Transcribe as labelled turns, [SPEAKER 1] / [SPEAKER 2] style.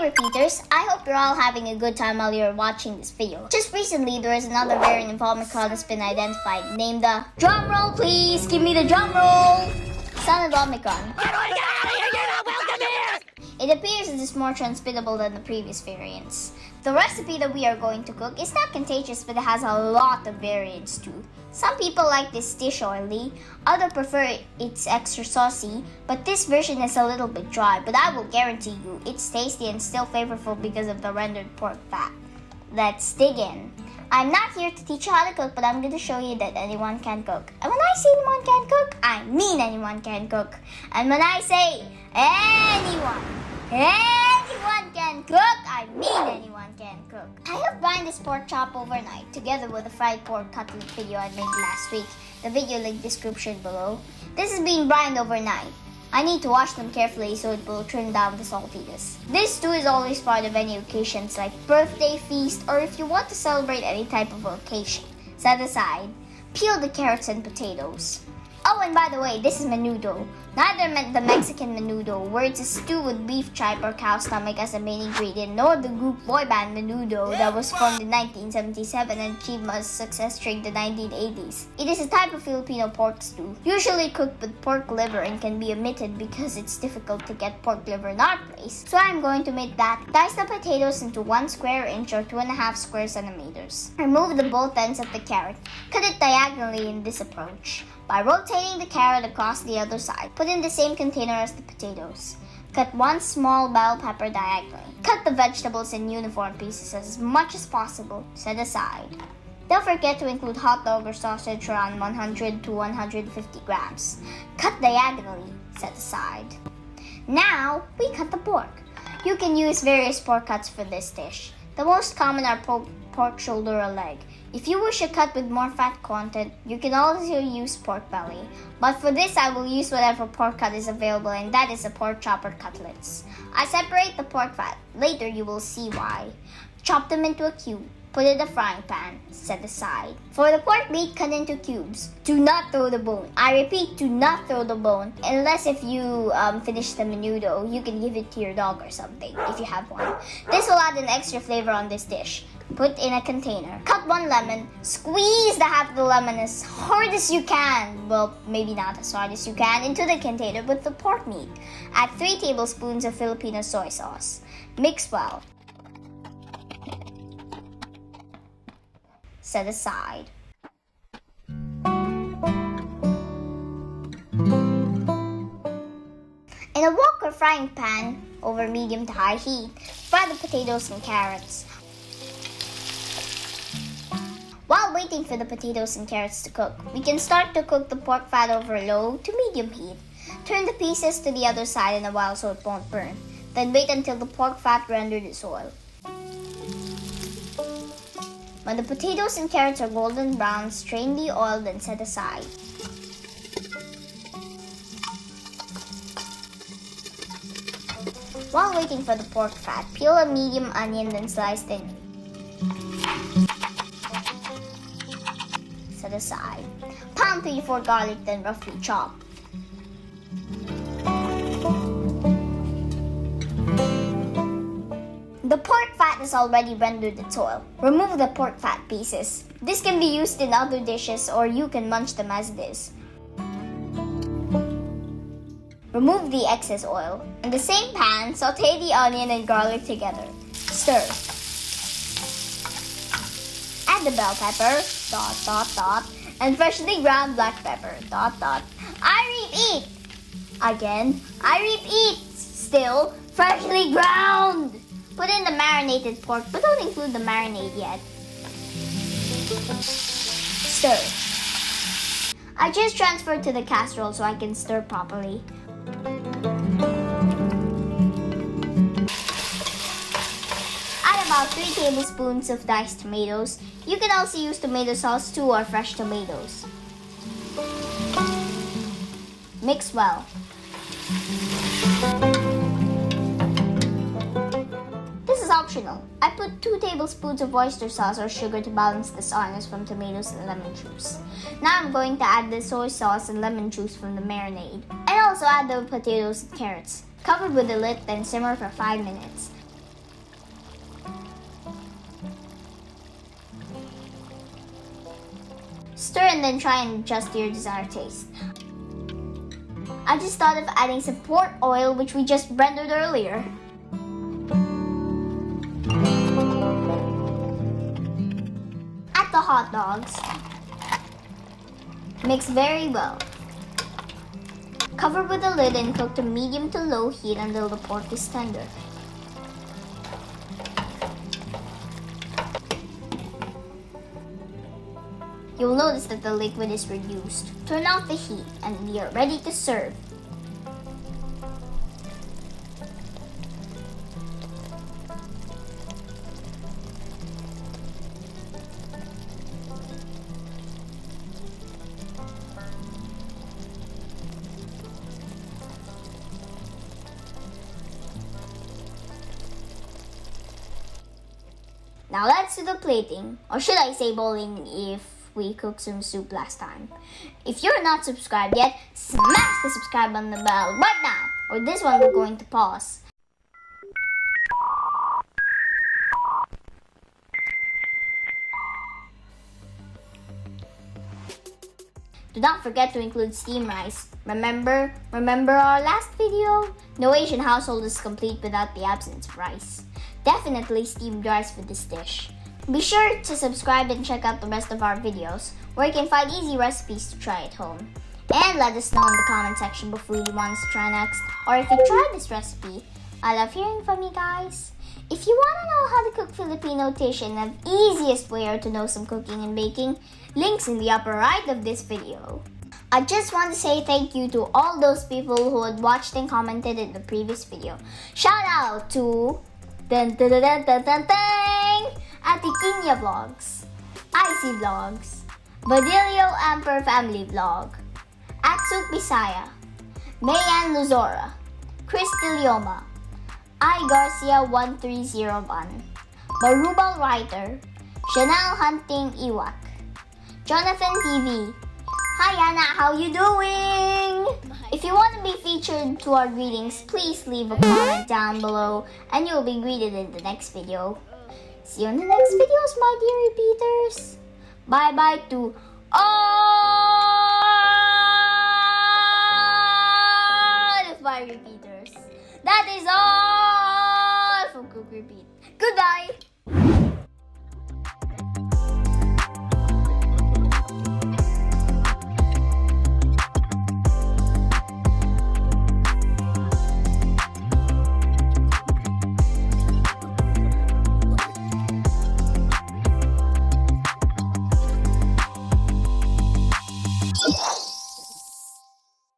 [SPEAKER 1] Hey repeaters, I hope you're all having a good time while you're watching this video. Just recently, there is another variant of Omicron that's been identified, named the drumroll please, give me the drumroll, son of Omicron.
[SPEAKER 2] Get out of here, you're not welcome here!
[SPEAKER 1] It appears it is more transmittable than the previous variants. The recipe that we are going to cook is not contagious, but it has a lot of variants too. Some people like this dish oily, others prefer it's extra saucy, but this version is a little bit dry, but I will guarantee you it's tasty and still flavorful because of the rendered pork fat. Let's dig in. I'm not here to teach you how to cook, but I'm going to show you that anyone can cook. And when I say anyone can cook, I mean anyone can cook. And when I say anyone can cook, I mean anyone can cook. I have brined this pork chop overnight together with the fried pork cutlet video I made last week. The video link description below. This is being brined overnight. I need to wash them carefully so it will trim down the saltiness. This stew is always part of any occasions like birthday, feast, or if you want to celebrate any type of occasion. Set aside. Peel the carrots and potatoes. Oh, and by the way, this is menudo. Neither meant the Mexican Menudo, where it's a stew with beef tripe or cow stomach as a main ingredient, nor the group boy band Menudo that was formed in 1977 and achieved much success during the 1980s. It is a type of Filipino pork stew, usually cooked with pork liver and can be omitted because it's difficult to get pork liver in our place. So I'm going to make that. Dice the potatoes into 1 square inch or 2.5 square centimeters. Remove the both ends of the carrot. Cut it diagonally in this approach. By rotating the carrot across the other side, put in the same container as the potatoes. Cut 1 small bell pepper diagonally. Cut the vegetables in uniform pieces as much as possible. Set aside. Don't forget to include hot dog or sausage around 100 to 150 grams. Cut diagonally. Set aside. Now, we cut the pork. You can use various pork cuts for this dish. The most common are pork shoulder or leg. If you wish a cut with more fat content, you can also use pork belly. But for this, I will use whatever pork cut is available, and that is the pork chopper cutlets. I separate the pork fat. Later, you will see why. Chop them into a cube. Put in the frying pan. Set aside. For the pork meat, cut into cubes. Do not throw the bone. I repeat, do not throw the bone. Unless if you finish the menudo, you can give it to your dog or something, if you have one. This will add an extra flavor on this dish. Put in a container. Cut 1 lemon. Squeeze the half of the lemon as hard as you can. Well, maybe not as hard as you can. Into the container with the pork meat. Add 3 tablespoons of Filipino soy sauce. Mix well. Set aside. In a wok or frying pan over medium to high heat, fry the potatoes and carrots. While waiting for the potatoes and carrots to cook, we can start to cook the pork fat over low to medium heat. Turn the pieces to the other side in a while so it won't burn. Then wait until the pork fat rendered its oil. When the potatoes and carrots are golden brown, strain the oil, then set aside. While waiting for the pork fat, peel a medium onion, then slice thinly. Set aside. Pound 3-4 garlic, then roughly chop. The pork fat is already rendered its oil. Remove the pork fat pieces. This can be used in other dishes or you can munch them as it is. Remove the excess oil. In the same pan, saute the onion and garlic together. Stir. Add the bell pepper, and freshly ground black pepper, I repeat. Again, I repeat. Still, freshly ground. Put in the marinated pork, but don't include the marinade yet. Stir. I just transferred to the casserole so I can stir properly. Add about 3 tablespoons of diced tomatoes. You can also use tomato sauce too or fresh tomatoes. Mix well. This is optional. I put 2 tablespoons of oyster sauce or sugar to balance the sourness from tomatoes and lemon juice. Now I'm going to add the soy sauce and lemon juice from the marinade. And also add the potatoes and carrots. Cover with the lid, then simmer for 5 minutes. Stir and then try and adjust to your desired taste. I just thought of adding some pork oil, which we just rendered earlier. Add the hot dogs. Mix very well. Cover with a lid and cook to medium to low heat until the pork is tender. You'll notice that the liquid is reduced. Turn off the heat and we are ready to serve. Now let's do the plating, or should I say bowling if we cooked some soup last time. If you're not subscribed yet, smash the subscribe on the bell right now, or this one we're going to pause. Do not forget to include steamed rice. Remember our last video? No Asian household is complete without the absence of rice. Definitely steamed rice for this dish. Be sure to subscribe and check out the rest of our videos, where you can find easy recipes to try at home. And let us know in the comment section what food you want us to try next, or if you tried this recipe. I love hearing from you guys. If you want to know how to cook Filipino dish and the easiest way to know some cooking and baking, links in the upper right of this video. I just want to say thank you to all those people who had watched and commented in the previous video. Shout out to Atiquinia Vlogs, Icy Vlogs, Badilio Amper Family Vlog, Atsuk Bisaya, Mayan Luzora, Chris Tilioma, I Garcia 1301, Barubal Writer, Chanel Hunting Iwak, Jonathan TV. Hi Anna, how you doing? If you want to be featured to our greetings, please leave a comment down below and you'll be greeted in the next video. See you in the next videos, my dear repeaters. Bye bye to all of my repeaters. That is all from Cook Repeat. Goodbye.